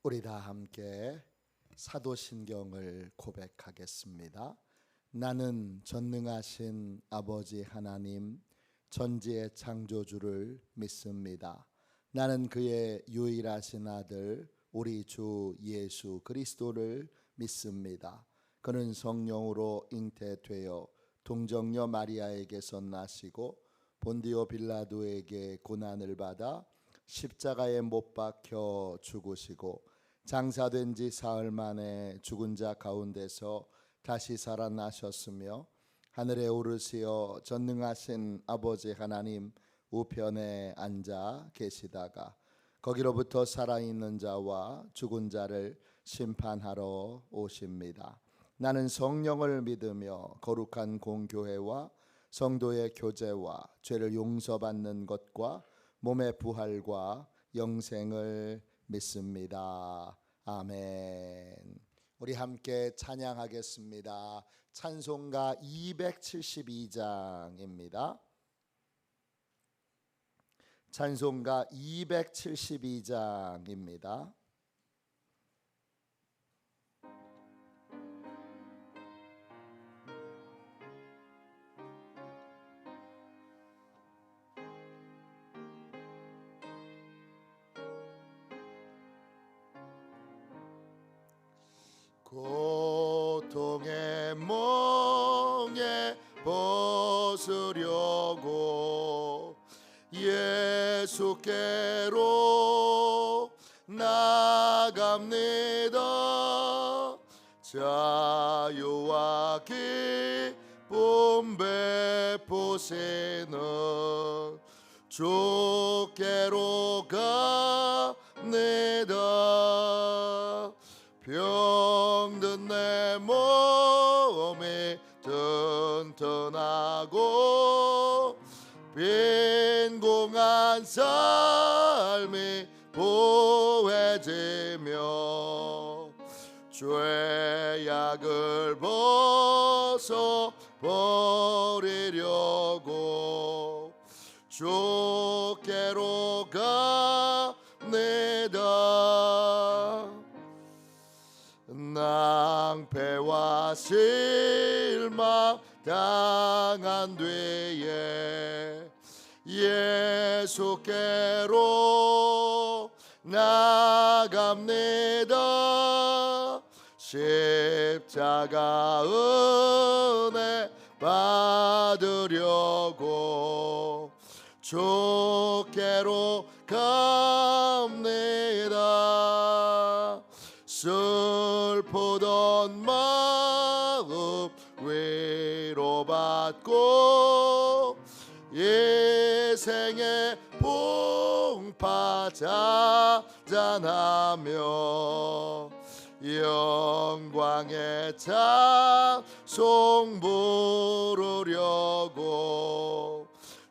우리 다 함께 사도신경을 고백하겠습니다. 나는 전능하신 아버지 하나님 전지의 창조주를 믿습니다. 나는 그의 유일하신 아들 우리 주 예수 그리스도를 믿습니다. 그는 성령으로 잉태되어 동정녀 마리아에게서 나시고 본디오 빌라도에게 고난을 받아 십자가에 못 박혀 죽으시고 장사된 지 사흘 만에 죽은 자 가운데서 다시 살아나셨으며 하늘에 오르시어 전능하신 아버지 하나님 우편에 앉아 계시다가 거기로부터 살아있는 자와 죽은 자를 심판하러 오십니다. 나는 성령을 믿으며 거룩한 공교회와 성도의 교제와 죄를 용서받는 것과 몸의 부활과 영생을 믿습니다. 아멘. 우리 함께 찬양하겠습니다. 찬송가 272장입니다. 찬송가 272장입니다. 고통의 멍에 벗으려고 예수께로 나갑니다. 자유와 기쁨 베푸시는 주께로 갑니다. 병든 내 몸이 튼튼하고 빈궁한 삶이 보해지며 죄악을 벗어 버리려고 주께로 갑니다. 낭패와 실망 당한 뒤에 예수께로 나갑니다. 십자가 은혜 받으려고 주께로 갑니다. 슬프던 마음 위로받고 인생의 풍파 잔잔하며 영광의 찬송 부르려고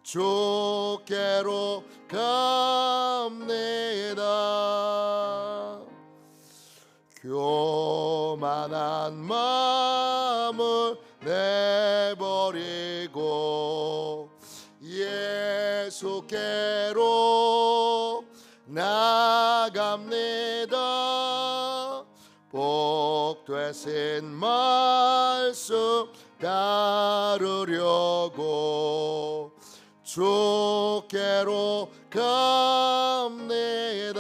주께로 갑니다. 교만한 마음을 내버리고 예수께로 나갑니다. 복 되신 말씀 따르려고 주께로 갑니다.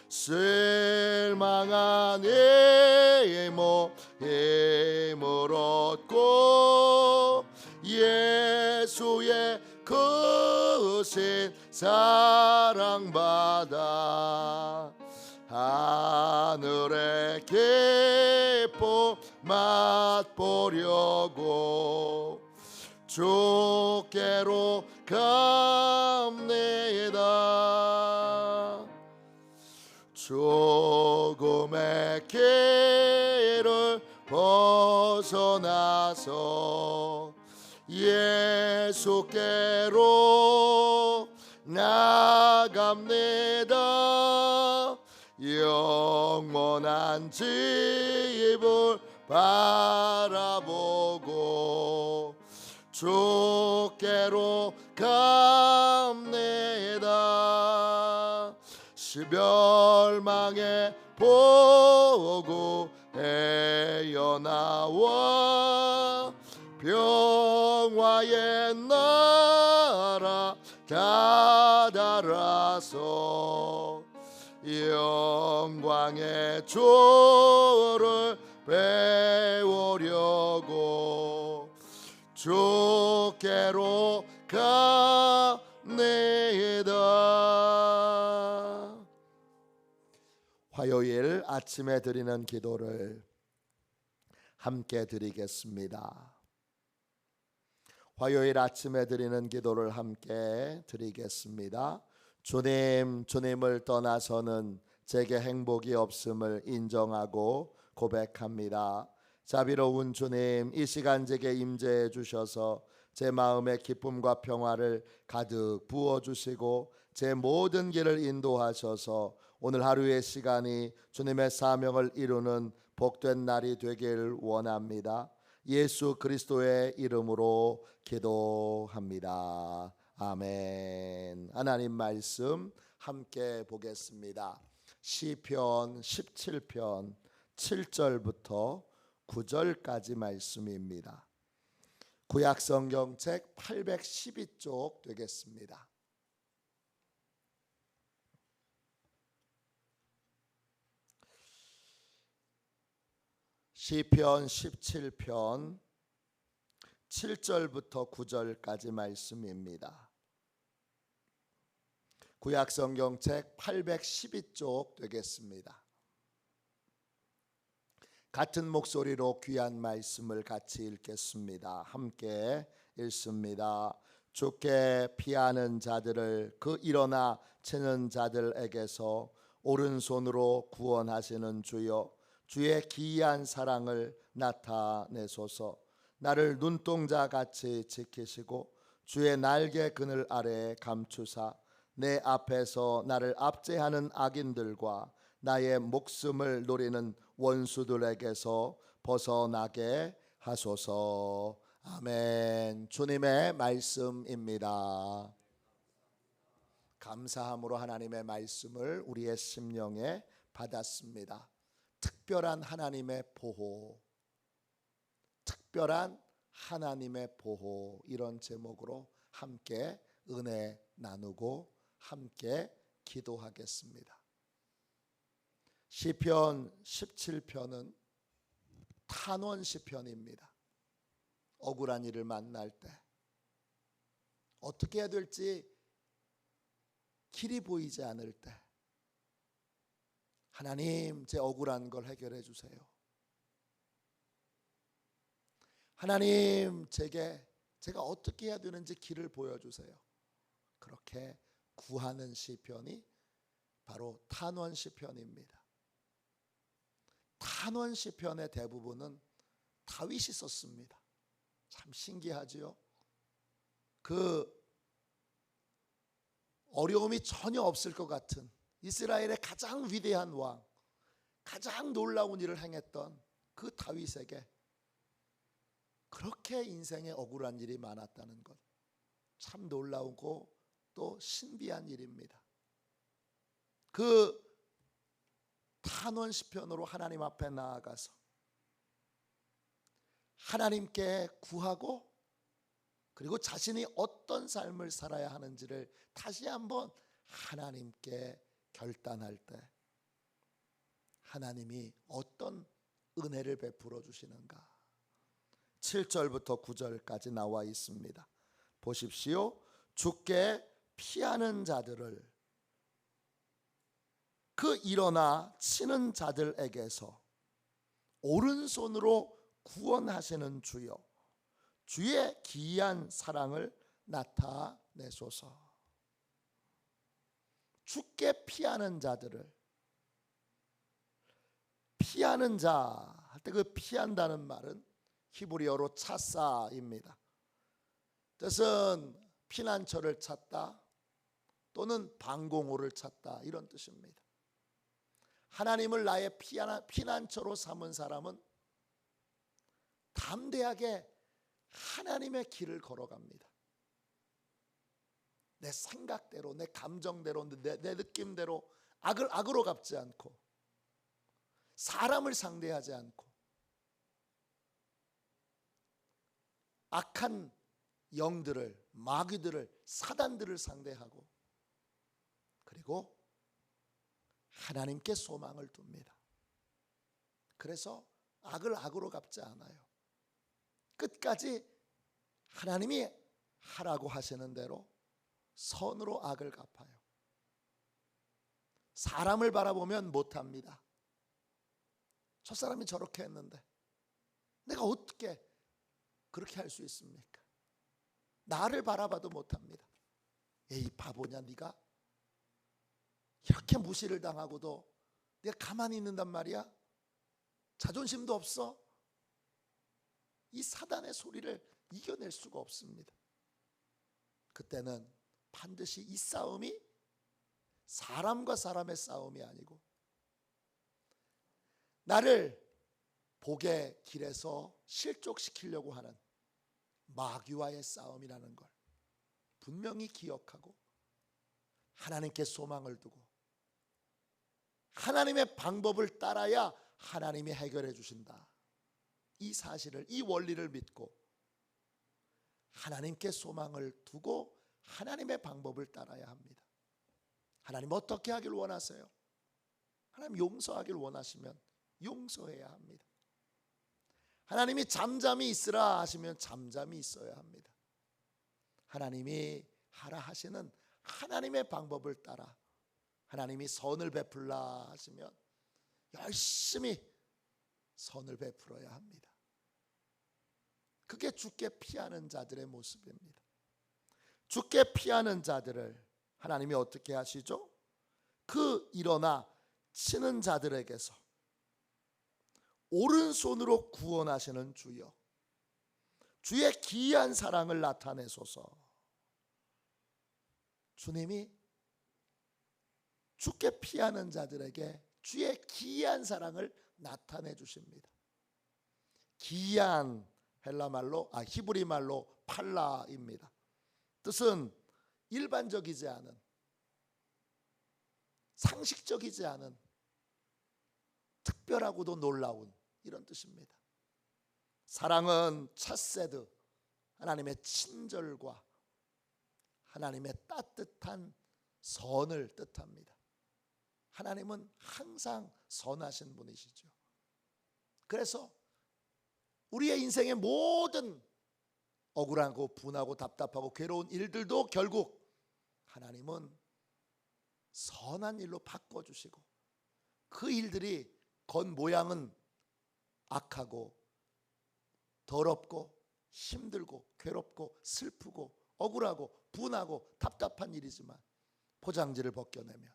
실망한 힘을 얻고 예수의 크신 사랑받아 하늘의 기쁨 맛보려고 주께로 갑니다. 죽음의 길을 벗어나서 예수께로 나갑니다. 영원한 집을 바라보고 주께로 갑니다. 멸망에 보고 헤어나와 평화의 나라 다다라서 영광의 조를 배우려고 주께로 갑니다. 화요일 아침에 드리는 기도를 함께 드리겠습니다. 화요일 아침에 드리는 기도를 함께 드리겠습니다. 주님을 떠나서는 제게 행복이 없음을 인정하고 고백합니다. 자비로운 주님, 이 시간 제게 임재해 주셔서 제 마음의 기쁨과 평화를 가득 부어주시고 제 모든 길을 인도하셔서 오늘 하루의 시간이 주님의 사명을 이루는 복된 날이 되길 원합니다. 예수 그리스도의 이름으로 기도합니다. 아멘. 하나님 말씀 함께 보겠습니다. 시편 17편 7절부터 9절까지 말씀입니다. 구약성경책 812쪽 되겠습니다. 시편 17편 7절부터 9절까지 말씀입니다. 구약성경책 812쪽 되겠습니다. 같은 목소리로 귀한 말씀을 같이 읽겠습니다. 함께 읽습니다. 주께 피하는 자들을 그 일어나 치는 자들에게서 오른손으로 구원하시는 주여, 주의 기이한 사랑을 나타내소서. 나를 눈동자같이 지키시고 주의 날개 그늘 아래 감추사 내 앞에서 나를 압제하는 악인들과 나의 목숨을 노리는 원수들에게서 벗어나게 하소서. 아멘. 주님의 말씀입니다. 감사함으로 하나님의 말씀을 우리의 심령에 받았습니다. 특별한 하나님의 보호, 특별한 하나님의 보호, 이런 제목으로 함께 은혜 나누고 함께 기도하겠습니다. 시편 17편은 탄원 시편입니다. 억울한 일을 만날 때 어떻게 해야 될지 길이 보이지 않을 때 하나님, 제 억울한 걸 해결해 주세요. 하나님, 제가 어떻게 해야 되는지 길을 보여주세요. 그렇게 구하는 시편이 바로 탄원 시편입니다. 탄원 시편의 대부분은 다윗이 썼습니다. 참 신기하지요. 그 어려움이 전혀 없을 것 같은 이스라엘의 가장 위대한 왕, 가장 놀라운 일을 행했던 그 다윗에게 그렇게 인생에 억울한 일이 많았다는 것, 참 놀라우고 또 신비한 일입니다. 그 탄원 시편으로 하나님 앞에 나아가서 하나님께 구하고 그리고 자신이 어떤 삶을 살아야 하는지를 다시 한번 하나님께 결단할 때 하나님이 어떤 은혜를 베풀어 주시는가. 7절부터 9절까지 나와 있습니다. 보십시오. 주께 피하는 자들을 그 일어나 치는 자들에게서 오른손으로 구원하시는 주여, 주의 기이한 사랑을 나타내소서. 주께 피하는 자들을, 피하는 자 할 때 그 피한다는 말은 히브리어로 차사입니다. 뜻은 피난처를 찾다 또는 방공호를 찾다, 이런 뜻입니다. 하나님을 나의 피난처로 삼은 사람은 담대하게 하나님의 길을 걸어갑니다. 내 생각대로, 내 감정대로, 내 느낌대로 악을 악으로 갚지 않고 사람을 상대하지 않고 악한 영들을, 마귀들을, 사단들을 상대하고 그리고 하나님께 소망을 둡니다. 그래서 악을 악으로 갚지 않아요. 끝까지 하나님이 하라고 하시는 대로 선으로 악을 갚아요. 사람을 바라보면 못합니다. 저 사람이 저렇게 했는데 내가 어떻게 그렇게 할 수 있습니까? 나를 바라봐도 못합니다. 에이 바보냐 네가? 이렇게 무시를 당하고도 내가 가만히 있는단 말이야? 자존심도 없어? 이 사단의 소리를 이겨낼 수가 없습니다. 그때는 반드시 이 싸움이 사람과 사람의 싸움이 아니고 나를 복의 길에서 실족시키려고 하는 마귀와의 싸움이라는 걸 분명히 기억하고 하나님께 소망을 두고 하나님의 방법을 따라야 하나님이 해결해 주신다. 이 사실을, 이 원리를 믿고 하나님께 소망을 두고 하나님의 방법을 따라야 합니다. 하나님 어떻게 하길 원하세요? 하나님 용서하길 원하시면 용서해야 합니다. 하나님이 잠잠히 있으라 하시면 잠잠히 있어야 합니다. 하나님이 하라 하시는 하나님의 방법을 따라 하나님이 선을 베풀라 하시면 열심히 선을 베풀어야 합니다. 그게 주께 피하는 자들의 모습입니다. 주께 피하는 자들을 하나님이 어떻게 하시죠? 그 일어나 치는 자들에게서 오른손으로 구원하시는 주여, 주의 기이한 사랑을 나타내소서. 주님이 주께 피하는 자들에게 주의 기이한 사랑을 나타내 주십니다. 기이한 헬라말로 히브리 말로 팔라입니다. 뜻은 일반적이지 않은, 상식적이지 않은, 특별하고도 놀라운 이런 뜻입니다. 사랑은 차세드, 하나님의 친절과 하나님의 따뜻한 선을 뜻합니다. 하나님은 항상 선하신 분이시죠. 그래서 우리의 인생의 모든 억울하고 분하고 답답하고 괴로운 일들도 결국 하나님은 선한 일로 바꿔주시고 그 일들이 겉모양은 악하고 더럽고 힘들고 괴롭고 슬프고 억울하고 분하고 답답한 일이지만 포장지를 벗겨내면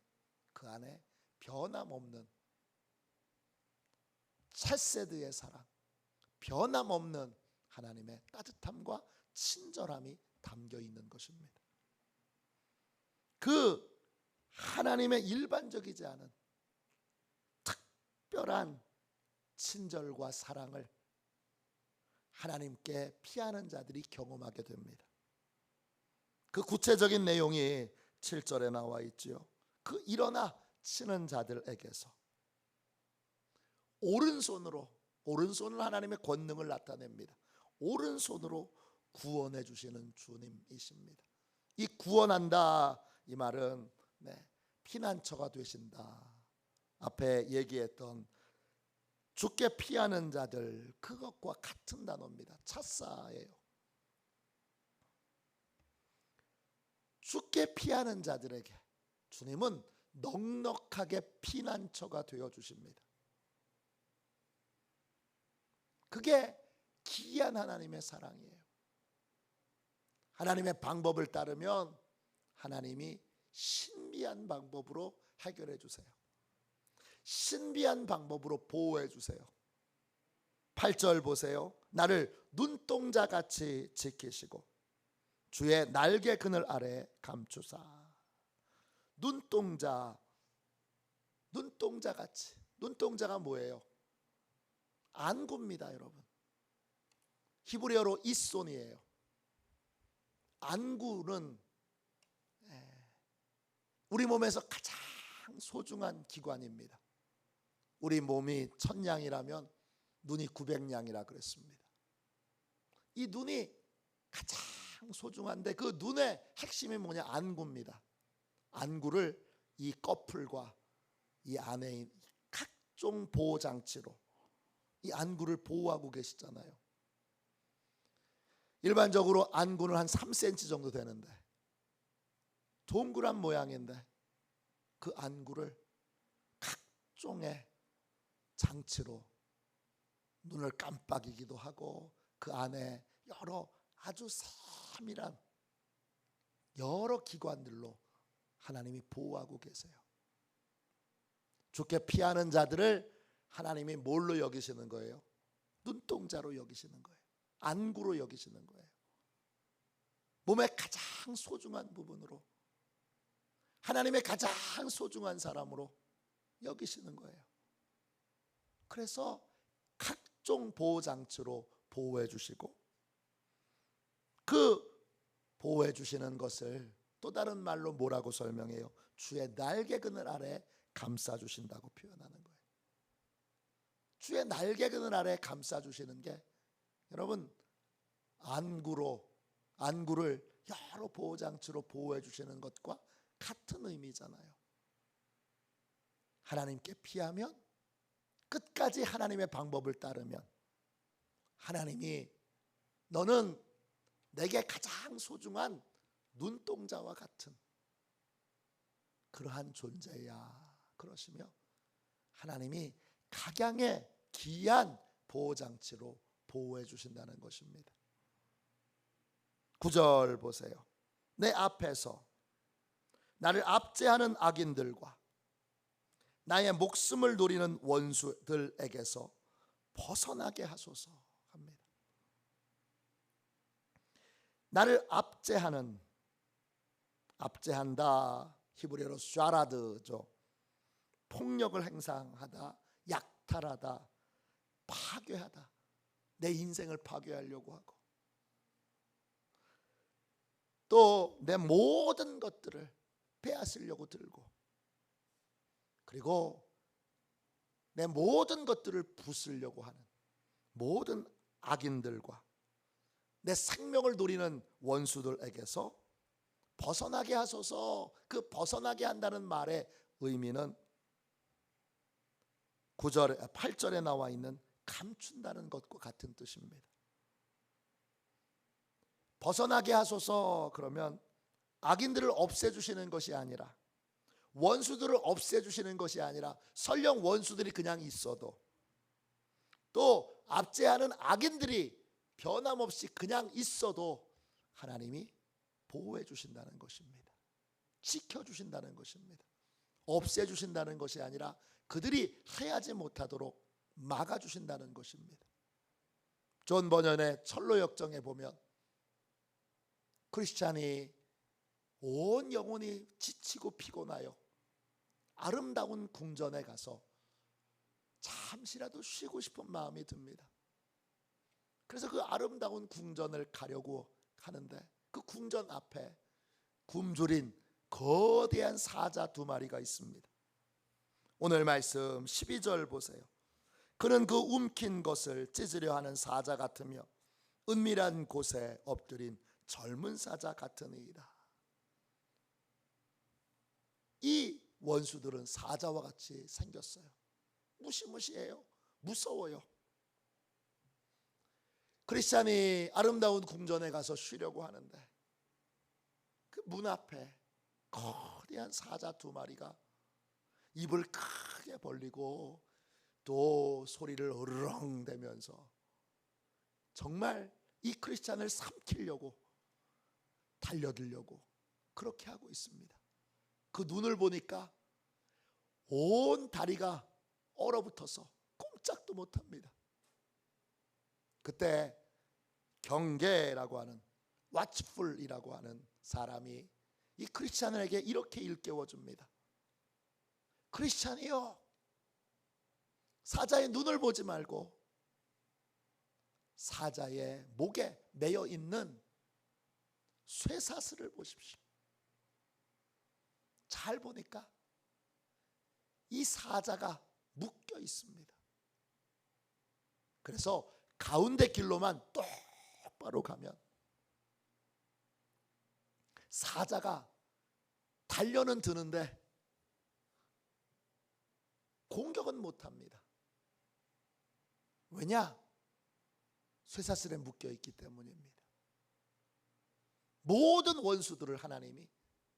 그 안에 변함없는 찰세드의 사랑, 변함없는 하나님의 따뜻함과 친절함이 담겨 있는 것입니다. 그 하나님의 일반적이지 않은 특별한 친절과 사랑을 하나님께 피하는 자들이 경험하게 됩니다. 그 구체적인 내용이 7절에 나와 있지요. 그 일어나 치는 자들에게서 오른손을 하나님의 권능을 나타냅니다. 오른손으로 구원해 주시는 주님이십니다. 이 구원한다 이 말은 피난처가 되신다. 앞에 얘기했던 주께 피하는 자들 그것과 같은 단어입니다. 차사예요. 주께 피하는 자들에게 주님은 넉넉하게 피난처가 되어 주십니다. 그게 기이한 하나님의 사랑이에요. 하나님의 방법을 따르면 하나님이 신비한 방법으로 해결해 주세요. 신비한 방법으로 보호해 주세요. 8절 보세요. 나를 눈동자같이 지키시고 주의 날개 그늘 아래 감추사. 눈동자같이. 눈동자가 뭐예요? 안구입니다, 여러분. 히브리어로 이손이에요. 안구는 우리 몸에서 가장 소중한 기관입니다. 우리 몸이 1000냥이라면 눈이 900냥이라 그랬습니다. 이 눈이 가장 소중한데 그 눈의 핵심이 뭐냐? 안구입니다. 안구를 이 꺼풀과 이 안에 각종 보호장치로 이 안구를 보호하고 계시잖아요. 일반적으로 안구는 한 3cm 정도 되는데 동그란 모양인데 그 안구를 각종의 장치로 눈을 깜빡이기도 하고 그 안에 여러 아주 세밀한 여러 기관들로 하나님이 보호하고 계세요. 주께 피하는 자들을 하나님이 뭘로 여기시는 거예요? 눈동자로 여기시는 거예요. 안구로 여기시는 거예요. 몸의 가장 소중한 부분으로, 하나님의 가장 소중한 사람으로 여기시는 거예요. 그래서 각종 보호장치로 보호해 주시고, 그 보호해 주시는 것을 또 다른 말로 뭐라고 설명해요? 주의 날개 그늘 아래 감싸 주신다고 표현하는 거예요. 주의 날개 그늘 아래 감싸 주시는 게 여러분 안구를 여러 보호장치로 보호해 주시는 것과 같은 의미잖아요. 하나님께 피하면, 끝까지 하나님의 방법을 따르면 하나님이 너는 내게 가장 소중한 눈동자와 같은 그러한 존재야 그러시며 하나님이 각양의 귀한 보호장치로 보호해 주신다는 것입니다. 9절 보세요. 내 앞에서 나를 압제하는 악인들과 나의 목숨을 노리는 원수들에게서 벗어나게 하소서 합니다. 나를 압제한다 히브리어로 샤라드죠. 폭력을 행사하다, 약탈하다, 파괴하다. 내 인생을 파괴하려고 하고 또 내 모든 것들을 빼앗으려고 들고, 그리고 내 모든 것들을 부수려고 하는 모든 악인들과 내 생명을 노리는 원수들에게서 벗어나게 하소서. 그 벗어나게 한다는 말의 의미는 8절에 나와 있는 감춘다는 것과 같은 뜻입니다. 벗어나게 하소서 그러면 악인들을 없애주시는 것이 아니라, 원수들을 없애주시는 것이 아니라, 설령 원수들이 그냥 있어도, 또 압제하는 악인들이 변함없이 그냥 있어도 하나님이 보호해 주신다는 것입니다. 지켜주신다는 것입니다. 없애주신다는 것이 아니라 그들이 해하지 못하도록 막아주신다는 것입니다. 존 버년의 철로 역정에 보면 크리스찬이 온 영혼이 지치고 피곤하여 아름다운 궁전에 가서 잠시라도 쉬고 싶은 마음이 듭니다. 그래서 그 아름다운 궁전을 가려고 하는데 그 궁전 앞에 굶주린 거대한 사자 2마리가 있습니다. 오늘 말씀 12절 보세요. 그는 그 움킨 것을 찢으려 하는 사자 같으며 은밀한 곳에 엎드린 젊은 사자 같으니이다. 이 원수들은 사자와 같이 생겼어요. 무시무시해요. 무서워요. 크리스찬이 아름다운 궁전에 가서 쉬려고 하는데 그 문 앞에 거대한 사자 2마리가 입을 크게 벌리고 또 소리를 으르렁대면서 정말 이 크리스찬을 삼키려고 달려들려고 그렇게 하고 있습니다. 그 눈을 보니까 온 다리가 얼어붙어서 꼼짝도 못합니다. 그때 경계라고 하는, watchful이라고 하는 사람이 이 크리스찬에게 이렇게 일깨워줍니다. 크리스찬이요, 사자의 눈을 보지 말고 사자의 목에 매여 있는 쇠사슬을 보십시오. 잘 보니까 이 사자가 묶여 있습니다. 그래서 가운데 길로만 똑바로 가면 사자가 달려는 드는데 공격은 못합니다. 왜냐? 쇠사슬에 묶여 있기 때문입니다. 모든 원수들을 하나님이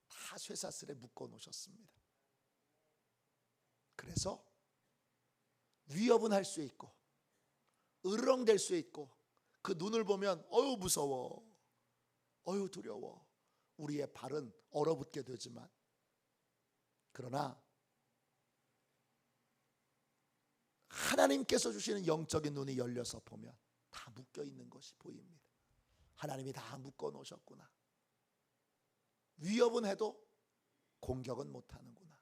다 쇠사슬에 묶어 놓으셨습니다. 그래서 위협은 할 수 있고 으르렁댈 수 있고 그 눈을 보면 어휴 무서워, 어휴 두려워, 우리의 발은 얼어붙게 되지만, 그러나 하나님께서 주시는 영적인 눈이 열려서 보면 다 묶여 있는 것이 보입니다. 하나님이 다 묶어 놓으셨구나. 위협은 해도 공격은 못하는구나.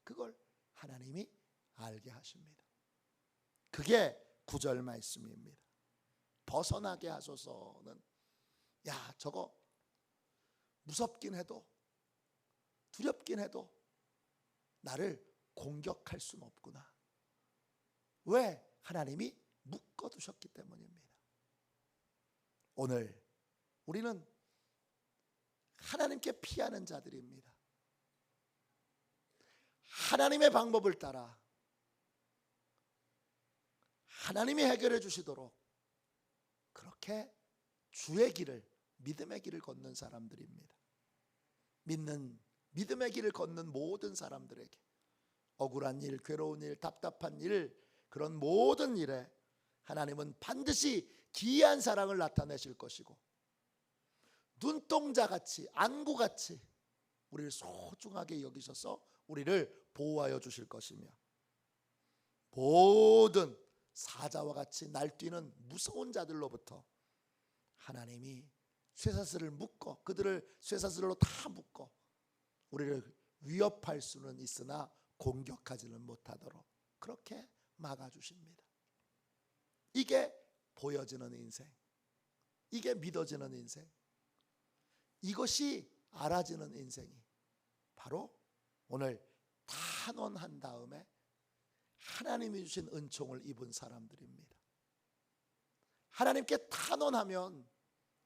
그걸 하나님이 알게 하십니다. 그게 9절 말씀입니다. 벗어나게 하소서는, 야 저거 무섭긴 해도 두렵긴 해도 나를 공격할 수는 없구나. 왜? 하나님이 묶어두셨기 때문입니다. 오늘 우리는 하나님께 피하는 자들입니다. 하나님의 방법을 따라 하나님이 해결해 주시도록 그렇게 주의 길을, 믿음의 길을 걷는 사람들입니다. 믿음의 길을 걷는 모든 사람들에게 억울한 일, 괴로운 일, 답답한 일, 그런 모든 일에 하나님은 반드시 기이한 사랑을 나타내실 것이고 눈동자같이 안구같이 우리를 소중하게 여기셔서 우리를 보호하여 주실 것이며, 모든 사자와 같이 날뛰는 무서운 자들로부터 하나님이 쇠사슬을 묶어, 그들을 쇠사슬로 다 묶어 우리를 위협할 수는 있으나 공격하지는 못하도록 그렇게 막아주십니다. 이게 보여지는 인생, 이게 믿어지는 인생, 이것이 알아지는 인생이 바로 오늘 탄원한 다음에 하나님이 주신 은총을 입은 사람들입니다. 하나님께 탄원하면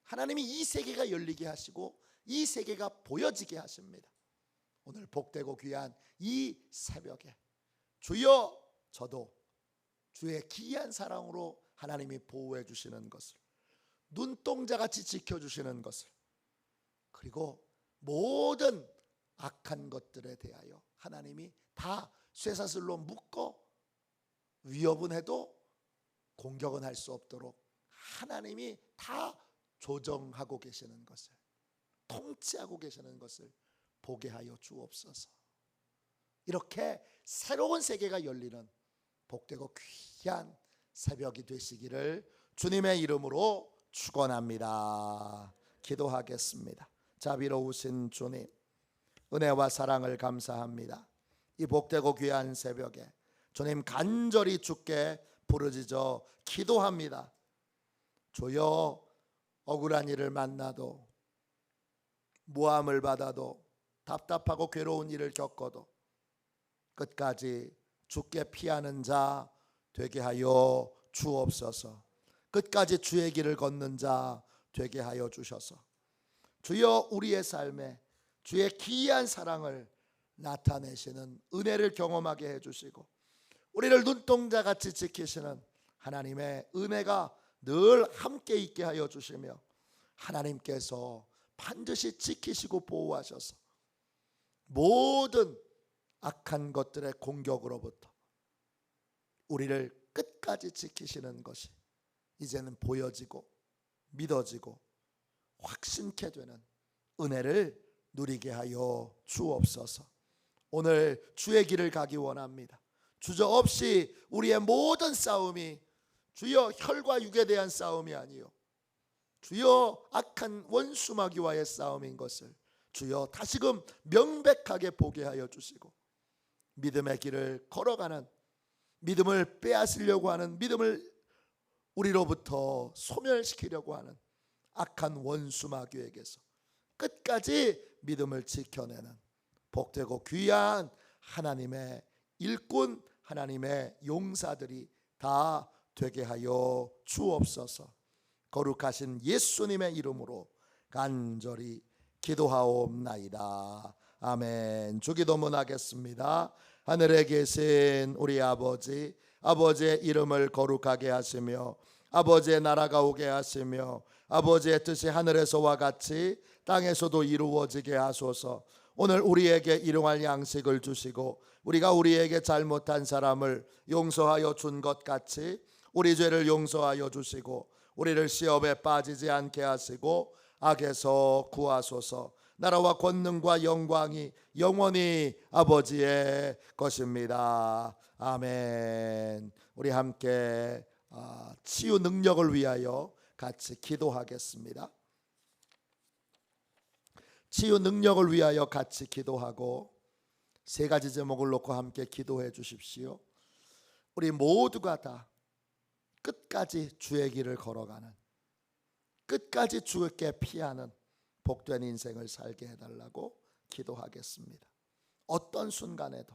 하나님이 이 세계가 열리게 하시고 이 세계가 보여지게 하십니다. 오늘 복되고 귀한 이 새벽에 주여, 저도 주의 기이한 사랑으로 하나님이 보호해 주시는 것을, 눈동자같이 지켜주시는 것을, 그리고 모든 악한 것들에 대하여 하나님이 다 쇠사슬로 묶어 위협은 해도 공격은 할 수 없도록 하나님이 다 조정하고 계시는 것을, 통치하고 계시는 것을 보게 하여 주옵소서. 이렇게 새로운 세계가 열리는 복되고 귀한 새벽이 되시기를 주님의 이름으로 축원합니다. 기도하겠습니다. 자비로우신 주님, 은혜와 사랑을 감사합니다. 이 복되고 귀한 새벽에 주님 간절히 주께 부르짖어 기도합니다. 주여, 억울한 일을 만나도, 모함을 받아도, 답답하고 괴로운 일을 겪어도 끝까지 주께 피하는 자 되게 하여 주옵소서. 끝까지 주의 길을 걷는 자 되게 하여 주셔서 주여, 우리의 삶에 주의 기이한 사랑을 나타내시는 은혜를 경험하게 해주시고 우리를 눈동자같이 지키시는 하나님의 은혜가 늘 함께 있게 하여 주시며 하나님께서 반드시 지키시고 보호하셔서 모든 악한 것들의 공격으로부터 우리를 끝까지 지키시는 것이 이제는 보여지고 믿어지고 확신케 되는 은혜를 누리게 하여 주옵소서. 오늘 주의 길을 가기 원합니다. 주저없이 우리의 모든 싸움이 주여 혈과 육에 대한 싸움이 아니요 주여 악한 원수 마귀와의 싸움인 것을 주여 다시금 명백하게 보게 하여 주시고 믿음의 길을 걸어가는, 믿음을 빼앗으려고 하는, 믿음을 우리로부터 소멸시키려고 하는 악한 원수 마귀에게서 끝까지 믿음을 지켜내는 복되고 귀한 하나님의 일꾼 하나님의 용사들이 다 되게 하여 주옵소서. 거룩하신 예수님의 이름으로 간절히 기도하옵나이다. 아멘. 주기도문 하겠습니다. 하늘에 계신 우리 아버지, 아버지의 이름을 거룩하게 하시며 아버지의 나라가 오게 하시며 아버지의 뜻이 하늘에서와 같이 땅에서도 이루어지게 하소서. 오늘 우리에게 일용할 양식을 주시고 우리가 우리에게 잘못한 사람을 용서하여 준 것 같이 우리 죄를 용서하여 주시고 우리를 시험에 빠지지 않게 하시고 악에서 구하소서. 나라와 권능과 영광이 영원히 아버지의 것입니다. 아멘. 우리 함께 치유 능력을 위하여 같이 기도하겠습니다. 치유 능력을 위하여 같이 기도하고 세 가지 제목을 놓고 함께 기도해 주십시오. 우리 모두가 다 끝까지 주의 길을 걸어가는, 끝까지 주께 피하는 복된 인생을 살게 해달라고 기도하겠습니다. 어떤 순간에도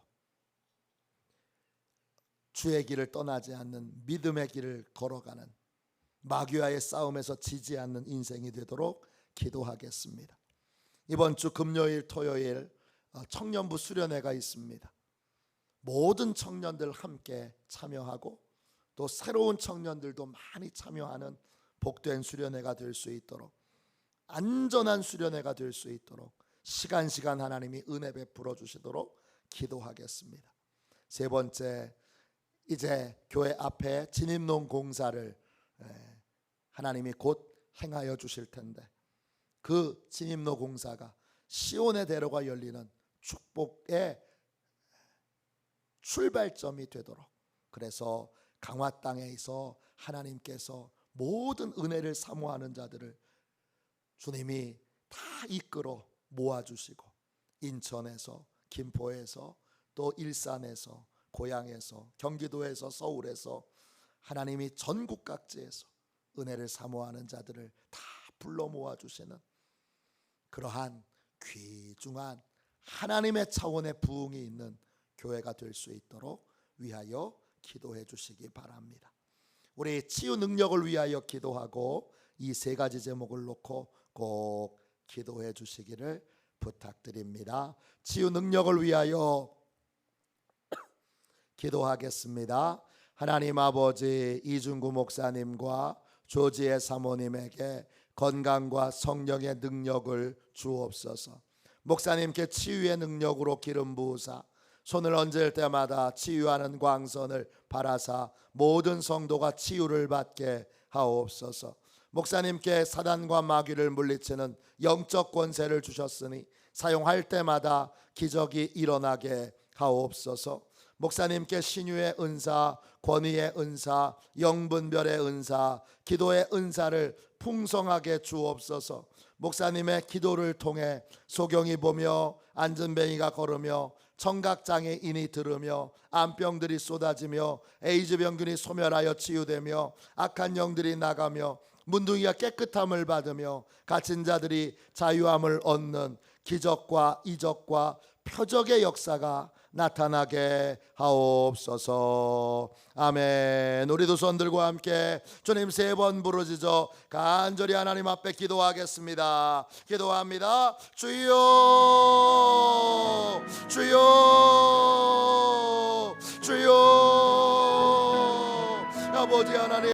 주의 길을 떠나지 않는 믿음의 길을 걸어가는, 마귀와의 싸움에서 지지 않는 인생이 되도록 기도하겠습니다. 이번 주 금요일 토요일 청년부 수련회가 있습니다. 모든 청년들 함께 참여하고 또 새로운 청년들도 많이 참여하는 복된 수련회가 될 수 있도록, 안전한 수련회가 될 수 있도록 시간 하나님이 은혜 베풀어 주시도록 기도하겠습니다. 세 번째, 이제 교회 앞에 진입농 공사를 하나님이 곧 행하여 주실 텐데 그 진입로 공사가 시온의 대로가 열리는 축복의 출발점이 되도록, 그래서 강화 땅에서 하나님께서 모든 은혜를 사모하는 자들을 주님이 다 이끌어 모아주시고 인천에서, 김포에서, 또 일산에서, 고향에서, 경기도에서, 서울에서 하나님이 전국 각지에서 은혜를 사모하는 자들을 다 불러 모아주시는 그러한 귀중한 하나님의 차원의 부흥이 있는 교회가 될 수 있도록 위하여 기도해 주시기 바랍니다. 우리 치유 능력을 위하여 기도하고 이 세 가지 제목을 놓고 꼭 기도해 주시기를 부탁드립니다. 치유 능력을 위하여 기도하겠습니다. 하나님 아버지, 이중구 목사님과 조지의 사모님에게 건강과 성령의 능력을 주옵소서. 목사님께 치유의 능력으로 기름 부으사 손을 얹을 때마다 치유하는 광선을 바라사 모든 성도가 치유를 받게 하옵소서. 목사님께 사단과 마귀를 물리치는 영적 권세를 주셨으니 사용할 때마다 기적이 일어나게 하옵소서. 목사님께 신유의 은사, 권위의 은사, 영분별의 은사, 기도의 은사를 풍성하게 주옵소서. 목사님의 기도를 통해 소경이 보며 안전뱅이가 걸으며 청각장애인이 들으며 암병들이 쏟아지며 에이즈 병균이 소멸하여 치유되며 악한 영들이 나가며 문둥이가 깨끗함을 받으며 갇힌 자들이 자유함을 얻는 기적과 이적과 표적의 역사가 나타나게 하옵소서. 아멘. 우리도 손들고 함께 주님 세 번 부르짖어 간절히 하나님 앞에 기도하겠습니다. 기도합니다. 주여, 주여, 주여. 아버지 하나님,